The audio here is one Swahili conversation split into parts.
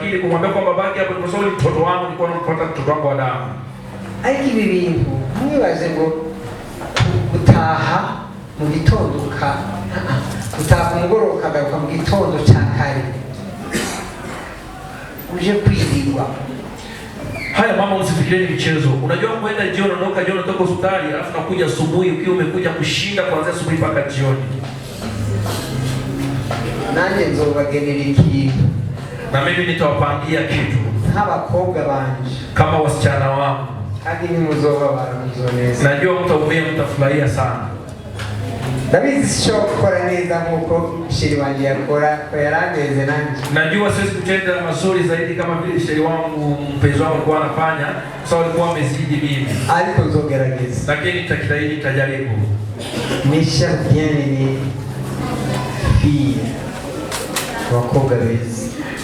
lakini kumwambia kwamba babake hapo kwa sababu mtoto wangu nilikuwa nampata mtoto wangu wa damu. Ariko ibi bintu mwibaze ngo gutaha mu gitondo gutaha umugoroba ukagaruka mu gitondo cya kare uje kwirirwa. Haya mama, usifikirie michezo. Unajua kwenda jioni, unatoka hospitali alafu nakuja asubuhi ukiwa umekuja kushinda kuanzia asubuhi mpaka jioni. Nanjye nzobagenera ikintu, na mimi nitawapangia kitu nk'abakobwa banje kama wasichana wangu, kandi nimuzoba baramuzoneza. Najua mtaumia, mtafurahia sana. Ndabizi sio gukora neza nkuko sheri wanje yakora, ko yarangeze nanjye. Najua siwezi kutenda mazuri zaidi kama vile sheri wangu mpenzi wangu alikuwa anafanya, sababu alikuwa amezidi mimi. Ariko nzogerageza, lakini nitajitahidi, nitajaribu. Misha bien ni fille wakobwa beza,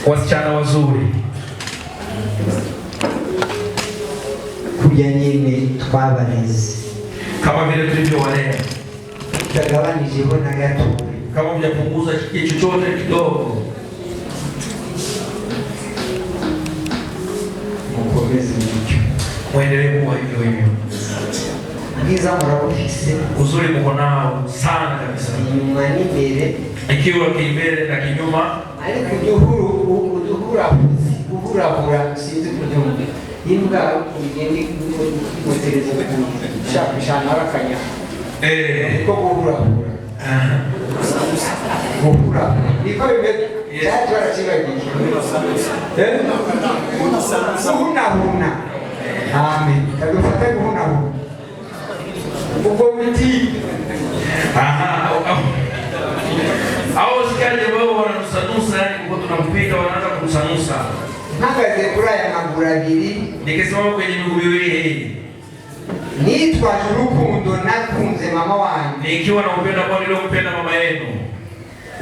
wasichana wazuri kurya nyine twabareze kama vile tulivyowalea, tutagabanyijeho na gato, kama hujapunguza chochote kidogo. mukomeze mwicho, muendelee kuwa hivyo hivyo. Bwiza murabufise, uzuri mko nao sana kabisa, inyuma n'imbere, ikiwa kimbele na kinyuma. Ariko uduhurahura sinzi kunyumva imbwa ugende kumotereza kushaka arakanya ko guhurahura niko bimeze cyane barakibagiye guhunahuna. Amen. Kadufate guhunahuna ubwo biti au sikaje wao wananusanusa, yani kwa tunampita wanaanza kunusanusa. Ntagaze kuri aya maguru abiri, nikisimama kwenye miguu miwili nitwaje urukundo nakunze mama wanjye, nikiwa na upendo ambao niliompenda mama yenu.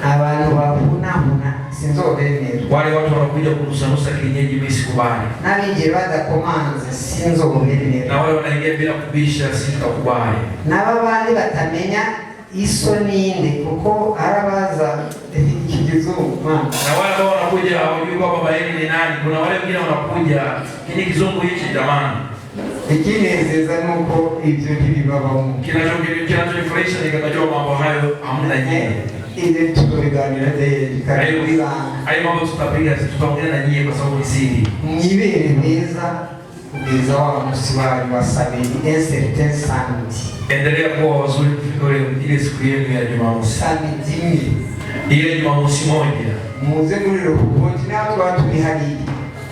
Abantu bahunahuna sinzobemera, wale watu wanakuja kunusanusa kienyeji mimi sikubali, n'abinjira badakomanze sinzobemera, na wale wanaingia bila kubisha sitakubali, n'abandi batamenya iso ninde kuko arabaza ikizungu mana, na wale ambao wanakuja hawajui kwa baba yenu ni nani. Kuna wale wengine wanakuja kile kizungu hichi jamani, ikinezeza nuko ibyo ntibibabamo, kinachonifurahisha ni kujua mambo hayo hamna nyie. Ile tuliganira ndayibanga hayo mambo tutapiga, tutaongea na nyie kwa sababu ni siri. Mwibere neza kugeza wa musibari wasabiri certain samedi, endelea kuwa wazuri kufika ile siku yenu ya Jumamosi. Samedi ile Jumamosi moja muze muri rokuti n'abantu batubihari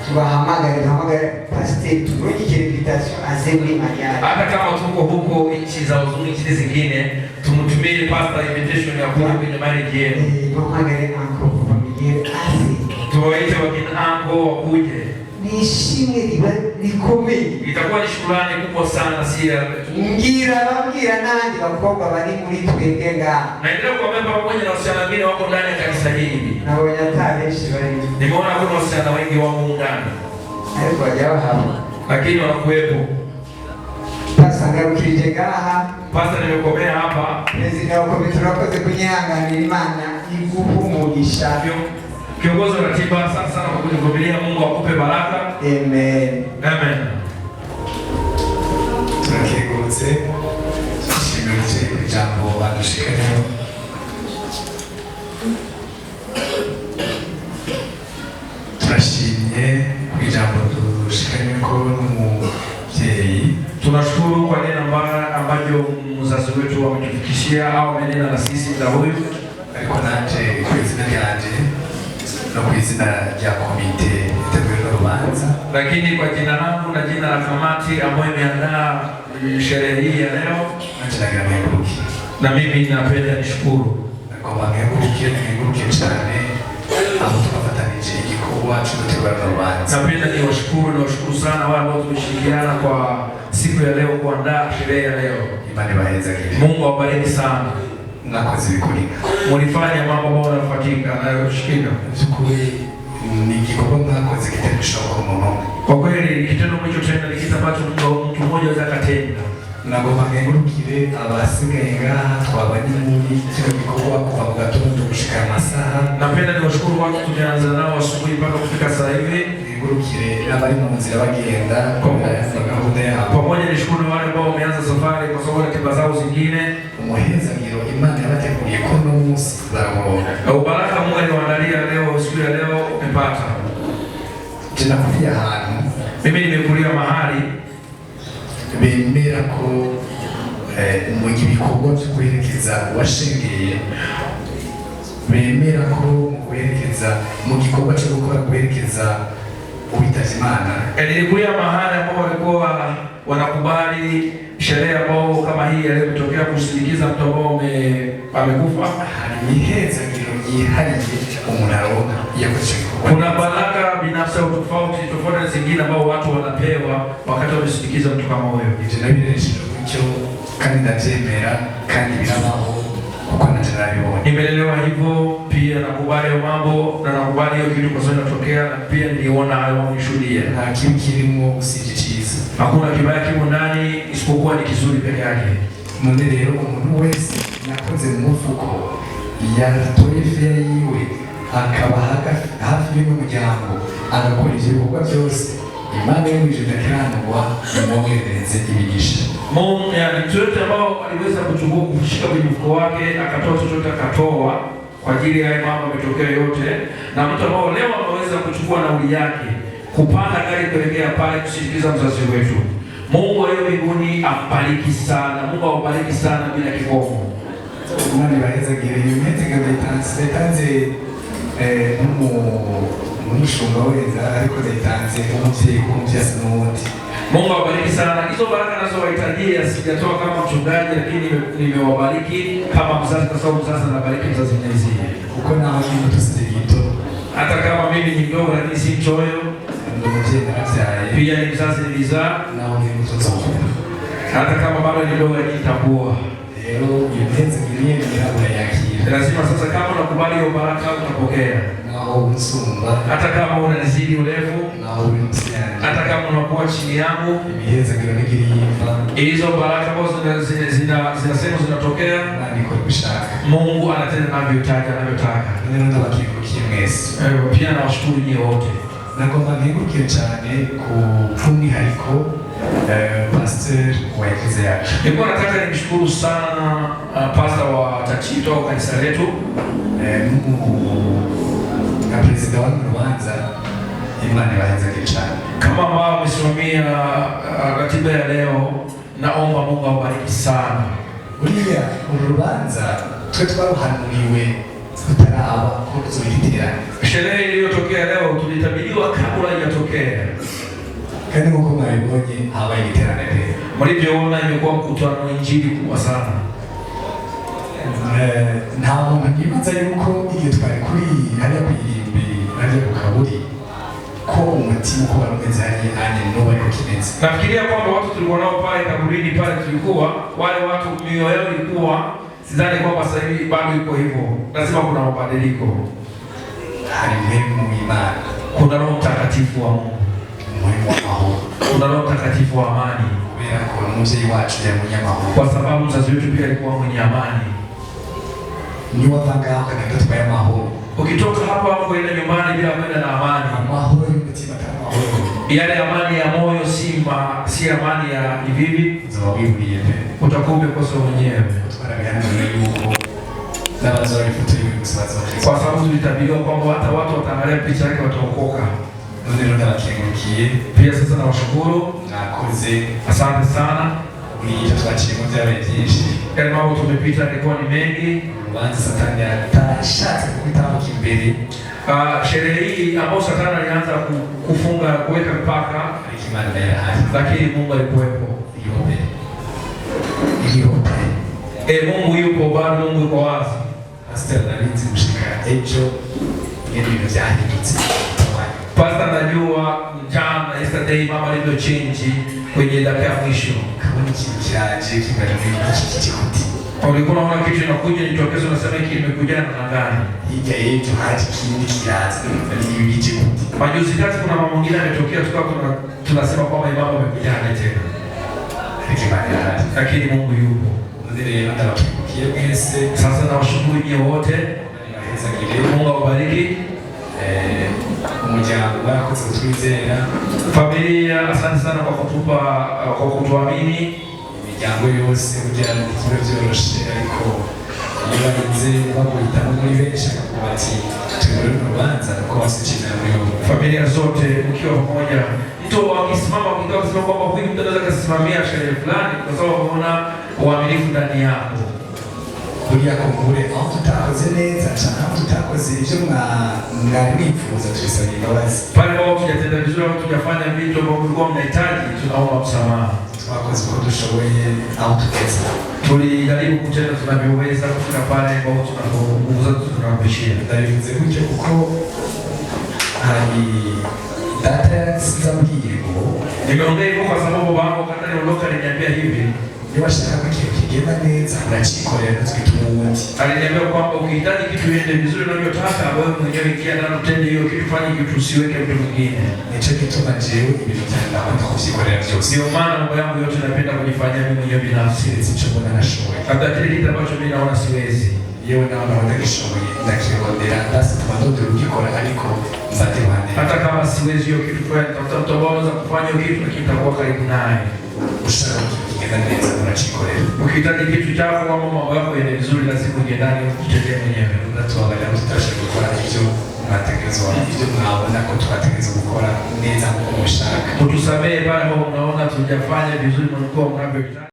tubahamagare pastor tunoje invitation azemuri mariage. Hata kama tuko huko nchi za uzuni, nchi zingine, tumtumie pastor invitation ya kuja kwenye marriage yenu. Tuhamagare anko familia asi, tuwaite wakina anko wakuje. Nishimwe likomeye, itakuwa ni shukrani kubwa sana. Ngira babwira nandi bakobwa bari muri twebwe nga, naendelea kuwabeba pamoja na wasichana wengine wako ndani ya kanisa hili. Nabo nyatabeshi bari, nimeona kuna wasichana wengi wako ndani, ariko bajyaho hapa, lakini wanakuwepo. Pasa ngarukirije gaha, pasa nimekomea hapa. Prezida wako biturakoze kunyanganira Imana iguhumugisha. Kiongozi wa ratiba sana kwa kuvumilia, Mungu akupe baraka. Amen. Amen. Tunakigutse shimije jambo adushikana. Turashimye ijambo dushikanye ko n'umubyeyi. Tunashukuru kwa neno ambacho mzazi wetu ametufikishia au amenena na sisi muda huyu. Ariko nanje kwizina ryanje no kwizina rya komite itegura urubanza, lakini kwa jina langu na jina la kamati ambayo imeandaa sherehe hii ya leo, na mimi napenda nishukuru kwa wangerukie cyane aho tunafatanije igikorwa cyo gutegura urubanza. Napenda niwashukuru sana wale ambao tumeshirikiana kwa siku ya leo kuandaa sherehe ya leo. Imani baheza. Mungu awabariki sana. Nakoze bikurika, mulifanya mambo ambayo yanafuatika na kushikika. Ni gikorwa mwakoze kitendo cyo umuntu. Kwa kweli kitendo mlichotenda ni kitu ambacho mtu mmoja anaweza kutenda. nagomba nkengurukire abasigaye ngaha twabanye muri kino gikorwa kuva mu gatondo gushika amasaha. Napenda niwashukuru watu tumeanza nao asubuhi mpaka kufika sasa hivi. Nkengurukire n'abari mu nzira bagenda gahunda yabo. Pamoja nishukuru wale ambao wameanza safari kwa sababu ya ratiba zao zingine. Umuhezagiro Imana yabateguriye ko no munsi barawuronka. Ubaraka Mungu aliwaandalia leo, siku ya leo umepata. Tunakuja ahantu mimi nimekulia mahali bemera ko mu gikorwa cyo kwerekeza washengeye, bemera ko kwerekeza mu gikorwa cyo gukora kwerekeza ubitaje Imana. Nilikulia mahali ambapo walikuwa wanakubali sherehe ambao kama hii iliyotokea kusindikiza mtu ambao amekufa. Imihezagiro yihariye umuntu aronka yakoze. Kuna baraka binafsi au tofauti zingine ambao watu wanapewa wakati wamesindikiza mtu kama huyo. Ivyo nabiresheje kucyo kandi ndavyemera kandi birabaho kuko natarabibona. Nimelelewa hivyo, pia nakubali mambo na nakubali hiyo kitu kwa sababu inatokea, na pia niliona hayo nishuhudia. Nta kibi kirimo usije cyiza. Hakuna kibaya kimo ndani isipokuwa ni kizuri peke yake. None rero umuntu wese nakoze mu mufuko yatoye fea yiwe akaba hafi y'umuryango agakora ibikorwa byose, Imana yo mwijuru ndakiranurwa imwongerereze imigisha. Mungu mtu yote ambao aliweza kuchukua kushika kwenye mfuko wake akatoa chochote akatoa kwa ajili ya mambo yametokea yote, na mtu ambao leo ameweza kuchukua nauli yake kupanda gari kuelekea pale kusindikiza mzazi wetu, Mungu wa mbinguni abariki sana. Mungu awabariki sana bila kikomo. Imana ibahezagire imihezagiro itanze n'umushumba wenda ariko itanze umuvyeyi kumvyasa n'uwundi. Mungu awabariki sana. Hizo baraka nazo wahitajia sijatoa kama mchungaji, lakini nimewabariki kama mzazi kwa sababu sasa nabariki mzazi mwenzie. Uko naho ni mtu sijito. Hata kama mimi ni mdogo lakini si mchoyo. Pia ni mzazi nilizaa. Naho ni mtoto wangu. Hata kama bado ni mdogo nitambua. Leo yemezagiriye birabura yakira. Lazima sasa kama unakubali hiyo baraka utapokea. Naho unsumba. Hata kama unanizidi urefu. Naho unsiana. Hata kama unakuwa chini yangu. Imihezagiro nigiriyiva. Hizo baraka ambazo zinasema zinatokea. Niko bishaka. Mungu anatenda anavyotaka. Neno ndabakirukiye mwese. Pia nawashukuru nyie wote. Nagomba nkengurukire cyane ku by'umwihariko pastor wa Eklezia yacu. Nilikuwa nataka nimshukuru sana pastor wa Tachito kanisa letu na president wa Rwanda. Imana ibahezagire cyane. Kama ambao wamesimamia ratiba ya leo, naomba Mungu awabariki sana. Uriya urubanza twe twaruhanuriwe tutaraba ko tuzoyiterana. Sherehe iliyotokea leo tulitabiriwa kabla haijatokea. Kandi nk'uko mwabibonye habaye igiterane rero. Mlivyoona imekuwa mkutano wa injili kubwa sana. Nta muntu yibaza yuko iyo twari kuri hariya kwirimbi hariya ku kaburi ko umutima uko warumeze hariya anye n'ubu ariko kimeze. Nafikiria kwamba watu tulikuwa nao pale kaburini pale tulikuwa, wale watu mioyo yao ilikuwa, sidhani kwamba sasa hivi bado iko hivyo. Lazima kuna mabadiliko. Hari mpemu Imana. Kuna Roho Mtakatifu wa Mungu. Kuna Roho Mtakatifu wa amani. Kwa sababu mzazi wetu pia alikuwa mwenye amani. Ukitoka hapa kwenda nyumbani bila kwenda na amani, yale amani ya moyo si amani ya hivi, utakuwa umekosa mwenyewe. Kwa sababu tulitabiriwa kwamba hata watu wataangalia picha yake wataokoka. Ndio ndabakengurukiye. Pia sasa nawashukuru. Nakoze. Asante sana. Mwigisha twakiriye mu byabaye byinshi. Yale mambo tumepita yalikuwa ni mengi. Ubanza Satani atashatse kubitambuka imbere. Sherehe hii ambayo Satani alianza kufunga kuweka mpaka, lakini Mungu alikuwepo. Mungu yupo bado, Mungu yuko wazi. Pastor David mshika ejo ibintu byahindutse. Pastor najua jana yesterday mama alivyo change kwenye dakika ya mwisho. Kama kitu chaje kimerudia kichikuti. Ulikuwa unaona kitu inakuja nitokeze unasema hiki kimekuja na gani? Hija yetu haji kindi kiasi ni kichikuti. Majuzi kati kuna mambo mengine yametokea tukawa tunasema kwamba mama amekuja tena. ariko Imana irahari, lakini Mungu yupo. rero ndabakengurukiye mwese. Sasa nawashukuru nyie wote, Mungu awabariki. Umuryango wakoze kutwizera, Familia, asante sana kwa kutuamini. Imiryango yose kugira ngo ikibe byoroshe, ariko iyo barinze baguhitamo muri benshi akavuga ati turi mu rubanza nuko wasikira muri wowe. Familia zote mkiwa pamoja, mtu wakisimama mkao kusema kwamba huyu mtu anaweza kusimamia sherehe fulani kwa sababu wameona uaminifu ndani yako. Buriya kumbure aho tutakoze neza cyane, aho tutakoze ibyo mwari mwifuza, tubisaba imbabazi. Pale ambapo tujatenda vizuri au tujafanya vitu ambavyo mlikuwa mnahitaji, tunaomba msamaha. Twakoze uko dushoboye aho tugeze. Tulijaribu kutenda tunavyoweza kufika pale ambapo tunapishia. Ndabivuze gutyo kuko hari data yazambwiye ngo, nimeongea hivyo kwa sababu baba wakati aliondoka aliniambia hivi, niba shaka ko ikintu kigenda neza urakikorera twituma uwundi. Aliniambia kwamba ukihitaji kitu iende vizuri unavyotaka, wewe mwenyewe ingia ndani utende hiyo kitu, fanye kitu, usiweke mtu mwingine. Nico gituma jewe ibintu byanjye ndakunda kubyikorera byose. Ndio maana mambo yangu yote napenda kujifanyia mimi mwenyewe binafsi. Icyo mbona nashoboye, hata kile kitu ambacho mimi naona siwezi, yewe nawe ndagishoboye ndakirondera, ndasi tuma ndondera ugikora, ariko nzajya iruhande. hata kama siwezi hiyo kitu fulani, tafuta mtu ambaye anaweza kufanya hiyo kitu, lakini takuwa karibu naye. Ushaka kugenda neza urakikorera. Ukihitaji kitu chako ama mambo yako yaende vizuri, lazima uje ndani utendee mwenyewe. Natubabarira ko tutashobora gukora ibyo mwategerezwa, ibyo mwabona ko twategerezwa gukora neza nk'uko mushaka. Utusamehe pale ambapo unaona tujafanya vizuri mlikuwa mnavyotaka.